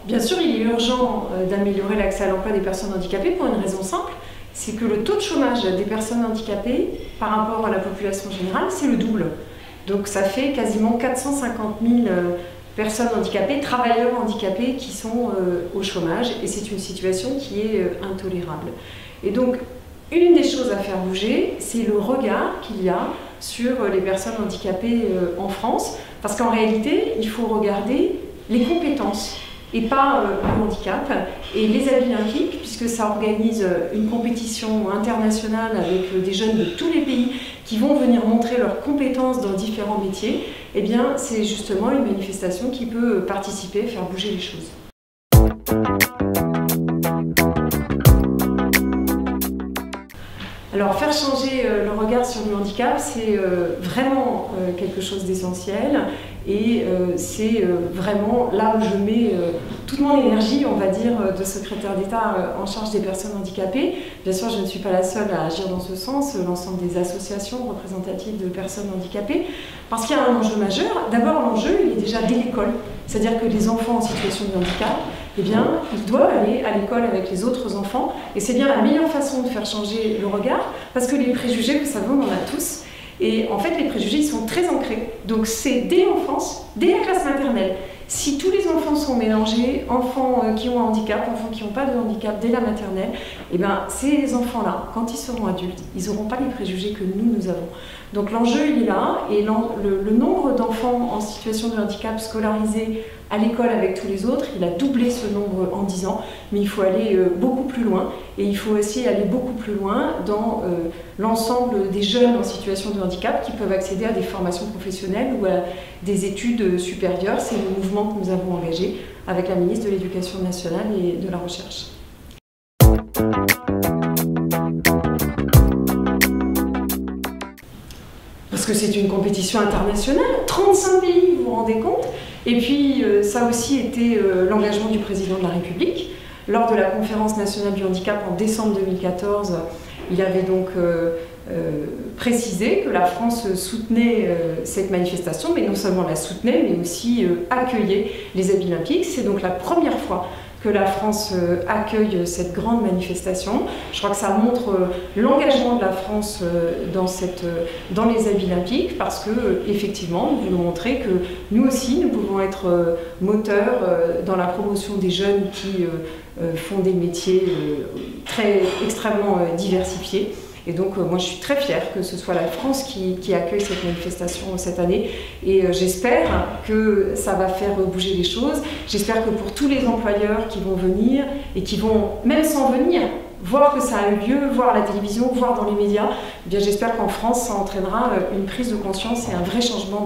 Bien sûr, il est urgent d'améliorer l'accès à l'emploi des personnes handicapées pour une raison simple, c'est que le taux de chômage des personnes handicapées par rapport à la population générale, c'est le double. Donc ça fait quasiment 450 000 personnes handicapées, travailleurs handicapés qui sont au chômage, et c'est une situation qui est intolérable. Et donc, une des choses à faire bouger, c'est le regard qu'il y a sur les personnes handicapées en France, parce qu'en réalité, il faut regarder les compétences et pas le handicap. Et les habits olympiques, puisque ça organise une compétition internationale avec des jeunes de tous les pays qui vont venir montrer leurs compétences dans différents métiers, eh bien c'est justement une manifestation qui peut participer à faire bouger les choses. Alors faire changer le regard sur le handicap, c'est vraiment quelque chose d'essentiel, et c'est vraiment là où je mets toute mon énergie, on va dire, de secrétaire d'État en charge des personnes handicapées. Bien sûr, je ne suis pas la seule à agir dans ce sens, l'ensemble des associations représentatives de personnes handicapées, parce qu'il y a un enjeu majeur. D'abord, l'enjeu, il est déjà dès l'école, c'est-à-dire que les enfants en situation de handicap, eh bien, ils doivent aller à l'école avec les autres enfants, et c'est bien la meilleure façon de faire changer le regard, parce que les préjugés, vous savez, on en a tous, et en fait les préjugés, ils sont très ancrés. Donc c'est dès l'enfance, dès la classe maternelle. Si tous les enfants sont mélangés, enfants qui ont un handicap, enfants qui n'ont pas de handicap dès la maternelle, eh bien ces enfants-là, quand ils seront adultes, ils n'auront pas les préjugés que nous avons. Donc l'enjeu, il est là, et le nombre d'enfants en situation de handicap scolarisés à l'école avec tous les autres, il a doublé ce nombre en 10 ans, mais il faut aller beaucoup plus loin, et il faut aussi aller beaucoup plus loin dans l'ensemble des jeunes en situation de handicap qui peuvent accéder à des formations professionnelles ou à des études supérieures. C'est le mouvement que nous avons engagé avec la ministre de l'Éducation nationale et de la Recherche. Parce que c'est une compétition internationale, 35 pays, vous vous rendez compte? Et puis ça a aussi été l'engagement du président de la République. Lors de la conférence nationale du handicap en décembre 2014, il avait donc précisé que la France soutenait cette manifestation, mais non seulement la soutenait, mais aussi accueillait les habits olympiques. C'est donc la première fois que la France accueille cette grande manifestation. Je crois que ça montre l'engagement de la France dans les habits olympiques, parce que effectivement, nous voulons montrer que nous aussi, nous pouvons être moteurs dans la promotion des jeunes qui font des métiers extrêmement diversifiés. Et donc moi je suis très fière que ce soit la France qui accueille cette manifestation cette année, et j'espère que ça va faire bouger les choses. J'espère que pour tous les employeurs qui vont venir et qui vont, même sans venir, voir que ça a eu lieu, voir à la télévision, voir dans les médias, eh bien j'espère qu'en France ça entraînera une prise de conscience et un vrai changement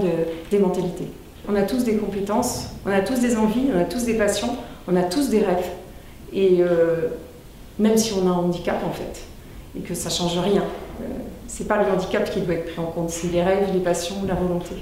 des mentalités. On a tous des compétences, on a tous des envies, on a tous des passions, on a tous des rêves, et même si on a un handicap en fait, et que ça ne change rien. C'est pas le handicap qui doit être pris en compte, c'est les rêves, les passions, la volonté.